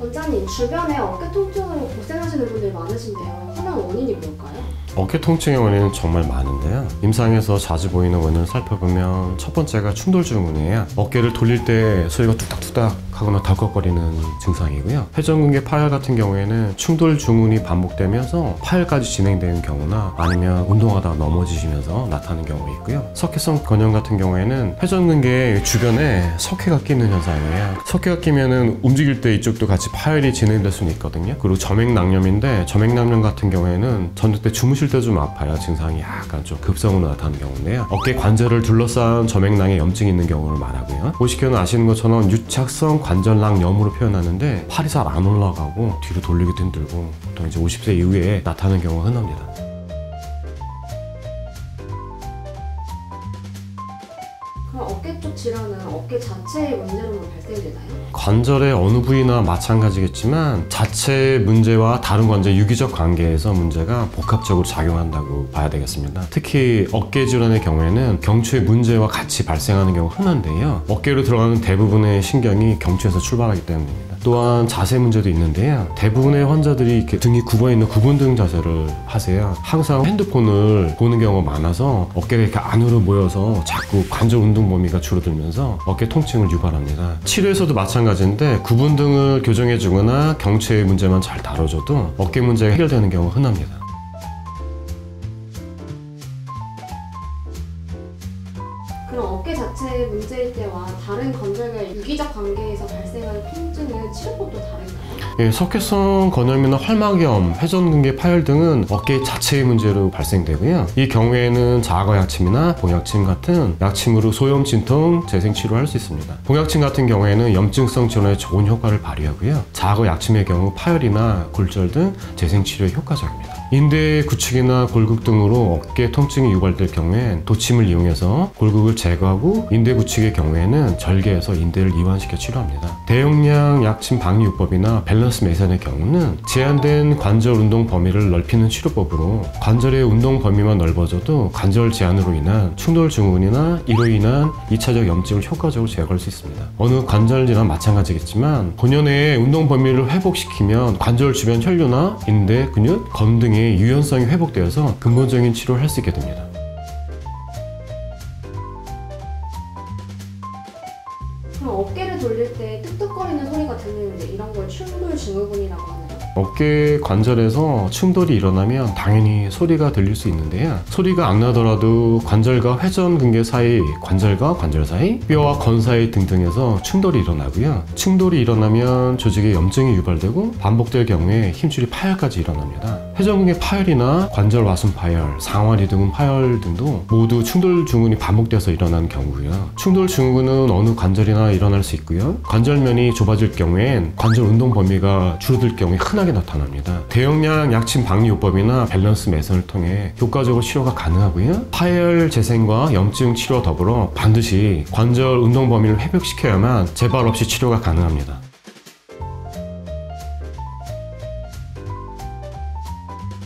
원장님, 주변에 어깨 통증으로 고생하시는 분들이 많으신데요. 흔한 원인이 뭘까요? 어깨 통증의 원인은 정말 많은데요. 임상에서 자주 보이는 원인을 살펴보면 첫 번째가 충돌 증후군이에요. 어깨를 돌릴 때 소리가 뚝딱뚝딱 하거나 덜컥거리는 증상이고요. 회전근개 파열 같은 경우에는 충돌 증후군이 반복되면서 파열까지 진행되는 경우나 아니면 운동하다가 넘어지시면서 나타나는 경우가 있고요. 석회성 건형 같은 경우에는 회전근개 주변에 석회가 끼는 현상이에요. 석회가 끼면은 움직일 때 이쪽도 같이 파열이 진행될 수는 있거든요. 그리고 점액낭염인데, 점액낭염 같은 경우에는 저녁 때 주무실 때 좀 아파요. 증상이 약간 좀 급성으로 나타나는 경우인데요. 어깨 관절을 둘러싼 점액낭에 염증이 있는 경우를 말하고요. 보시기에는 아시는 것처럼 유착성 관절낭염으로 표현하는데 팔이 잘 안 올라가고 뒤로 돌리기도 힘들고 보통 이제 50세 이후에 나타나는 경우가 흔합니다. 그럼 어깨 쪽 질환은 어깨 자체의 문제로만 발생되나요? 관절의 어느 부위나 마찬가지겠지만 자체 문제와 다른 관절 유기적 관계에서 문제가 복합적으로 작용한다고 봐야 되겠습니다. 특히 어깨 질환의 경우에는 경추의 문제와 같이 발생하는 경우가 흔한데요. 어깨로 들어가는 대부분의 신경이 경추에서 출발하기 때문입니다. 또한 자세 문제도 있는데요. 대부분의 환자들이 이렇게 등이 굽어 있는 구분등 자세를 하세요. 항상 핸드폰을 보는 경우가 많아서 어깨가 이렇게 안으로 모여서 자꾸 관절 운동 범위가 줄어들면서 어깨 통증을 유발합니다. 치료에서도 마찬가지인데 구분등을 교정해 주거나 경추의 문제만 잘 다뤄줘도 어깨 문제가 해결되는 경우가 흔합니다. 그럼 어깨 자체의 문제일 때와 다른 관절과의 유기적 관계에서 발생하는 통증은 치료법도 다른가요? 예, 석회성 건염이나 활막염, 회전근개 파열 등은 어깨 자체의 문제로 발생되고요. 이 경우에는 자가약침이나 봉약침 같은 약침으로 소염, 진통, 재생 치료할 수 있습니다. 봉약침 같은 경우에는 염증성 질환에 좋은 효과를 발휘하고요. 자가약침의 경우 파열이나 골절 등 재생 치료에 효과적입니다. 인대 구축이나 골극 등으로 어깨 통증이 유발될 경우엔 도침을 이용해서 골극을 제거하고, 인대 구축의 경우에는 절개해서 인대를 이완시켜 치료합니다. 대용량 약침 방위요법이나 밸런스 매선의 경우는 제한된 관절 운동 범위를 넓히는 치료법으로 관절의 운동 범위만 넓어져도 관절 제한으로 인한 충돌 증후군이나 이로 인한 2차적 염증을 효과적으로 제거할 수 있습니다. 어느 관절 질환 마찬가지겠지만 본연의 운동 범위를 회복시키면 관절 주변 혈류나 인대, 근육, 건 등의 유연성이 회복되어서 근본적인 치료를 할 수 있게 됩니다. 그럼 어깨를 돌릴 때 뚝뚝거리는 소리가 들리는데 이런 걸 충돌 증후군이라고 하나요? 어깨 관절에서 충돌이 일어나면 당연히 소리가 들릴 수 있는데요. 소리가 안 나더라도 관절과 회전근개 사이, 관절과 관절 사이, 뼈와 건 사이 등등에서 충돌이 일어나고요. 충돌이 일어나면 조직에 염증이 유발되고 반복될 경우에 힘줄이 파열까지 일어납니다. 회전근개 파열이나 관절 와순 파열, 상완 이두근 파열 등도 모두 충돌 증후군이 반복돼서 일어나는 경우고요. 충돌 증후군은 어느 관절이나 일어날 수 있고요. 관절면이 좁아질 경우엔 관절 운동 범위가 줄어들 경우에 흔하게 나타납니다. 대용량 약침 방위요법이나 밸런스 매선을 통해 효과적으로 치료가 가능하고요. 파열 재생과 염증 치료와 더불어 반드시 관절 운동 범위를 회복시켜야만 재발 없이 치료가 가능합니다.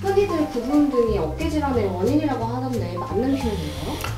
흔히들 구분등이 어깨 질환의 원인이라고 하던데 맞는 표현인가요?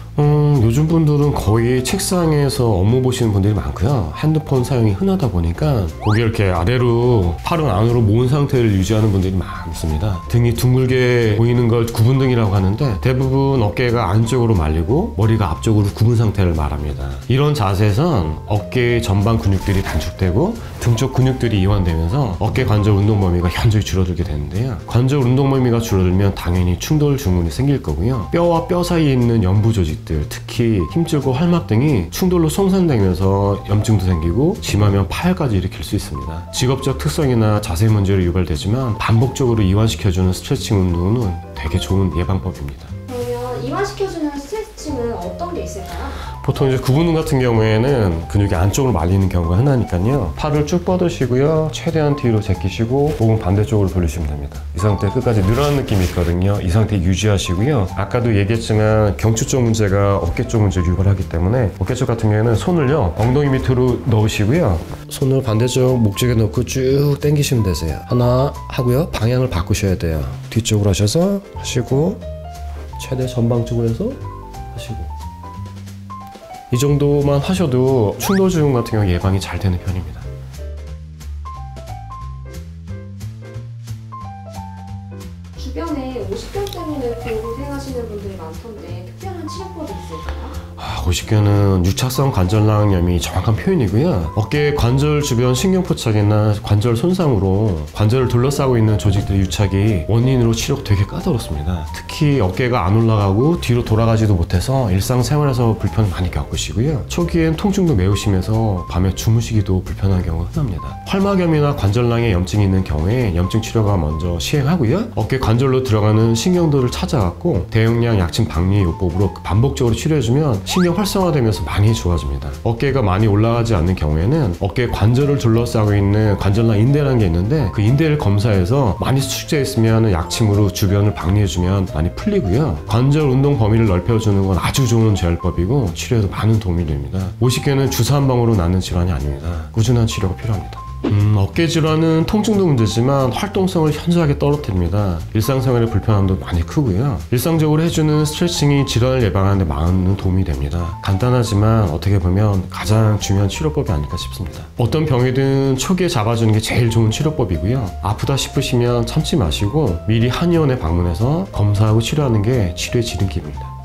요즘 분들은 거의 책상에서 업무 보시는 분들이 많고요. 핸드폰 사용이 흔하다 보니까 고개 이렇게 아래로, 팔은 안으로 모은 상태를 유지하는 분들이 많습니다. 등이 둥글게 보이는 걸 구분등이라고 하는데 대부분 어깨가 안쪽으로 말리고 머리가 앞쪽으로 굽은 상태를 말합니다. 이런 자세에선 어깨 전방 근육들이 단축되고 등 쪽 근육들이 이완되면서 어깨 관절 운동 범위가 현저히 줄어들게 되는데요. 관절 운동 범위가 줄어들면 당연히 충돌 증후군이 생길 거고요. 뼈와 뼈 사이에 있는 연부 조직들, 특히 힘줄과 활막 등이 충돌로 손상되면서 염증도 생기고 심하면 파열까지 일으킬 수 있습니다. 직업적 특성이나 자세 문제로 유발되지만 반복적으로 이완시켜주는 스트레칭 운동은 되게 좋은 예방법입니다. 그러면 이완시켜주는 스트레칭은 어떤 게 있을까요? 보통 이제 구분등 같은 경우에는 근육이 안쪽으로 말리는 경우가 흔하니까요. 팔을 쭉 뻗으시고요. 최대한 뒤로 제끼시고 목은 반대쪽으로 돌리시면 됩니다. 이 상태 끝까지 늘어난 느낌이 있거든요. 이 상태 유지하시고요. 아까도 얘기했지만 경추 쪽 문제가 어깨 쪽 문제를 유발하기 때문에 어깨 쪽 같은 경우에는 손을요 엉덩이 밑으로 넣으시고요. 손을 반대쪽 목쪽에 넣고 쭉 당기시면 되세요. 하나 하고요. 방향을 바꾸셔야 돼요. 뒤쪽으로 하셔서 하시고 최대 전방 쪽으로 해서 하시고, 이 정도만 하셔도 충돌 증후군 같은 경우 예방이 잘 되는 편입니다. 보시기에는 유착성 관절낭염이 정확한 표현이고요. 어깨 관절 주변 신경포착이나 관절 손상으로 관절을 둘러싸고 있는 조직들의 유착이 원인으로 치료가 되게 까다롭습니다. 특히 어깨가 안 올라가고 뒤로 돌아가지도 못해서 일상생활에서 불편을 많이 겪으시고요. 초기엔 통증도 매우 심해서 밤에 주무시기도 불편한 경우가 흔합니다. 활막염이나 관절낭에 염증이 있는 경우에 염증 치료가 먼저 시행하고요. 어깨 관절로 들어가는 신경들을 찾아갖고 대용량 약침 박리 요법으로 반복적으로 치료해주면 신경 활성화되면서 많이 좋아집니다. 어깨가 많이 올라가지 않는 경우에는 어깨 관절을 둘러싸고 있는 관절낭 인대라는 게 있는데 그 인대를 검사해서 많이 수축되어 있으면 약침으로 주변을 박리해주면 많이 풀리고요. 관절 운동 범위를 넓혀주는 건 아주 좋은 재활법이고 치료에도 많은 도움이 됩니다. 50개는 주사 한 방으로 낫는 질환이 아닙니다. 꾸준한 치료가 필요합니다. 어깨 질환은 통증도 문제지만 활동성을 현저하게 떨어뜨립니다. 일상생활의 불편함도 많이 크고요. 일상적으로 해주는 스트레칭이 질환을 예방하는 데 많은 도움이 됩니다. 간단하지만 어떻게 보면 가장 중요한 치료법이 아닐까 싶습니다. 어떤 병이든 초기에 잡아주는 게 제일 좋은 치료법이고요. 아프다 싶으시면 참지 마시고 미리 한의원에 방문해서 검사하고 치료하는 게 치료의 지름길입니다.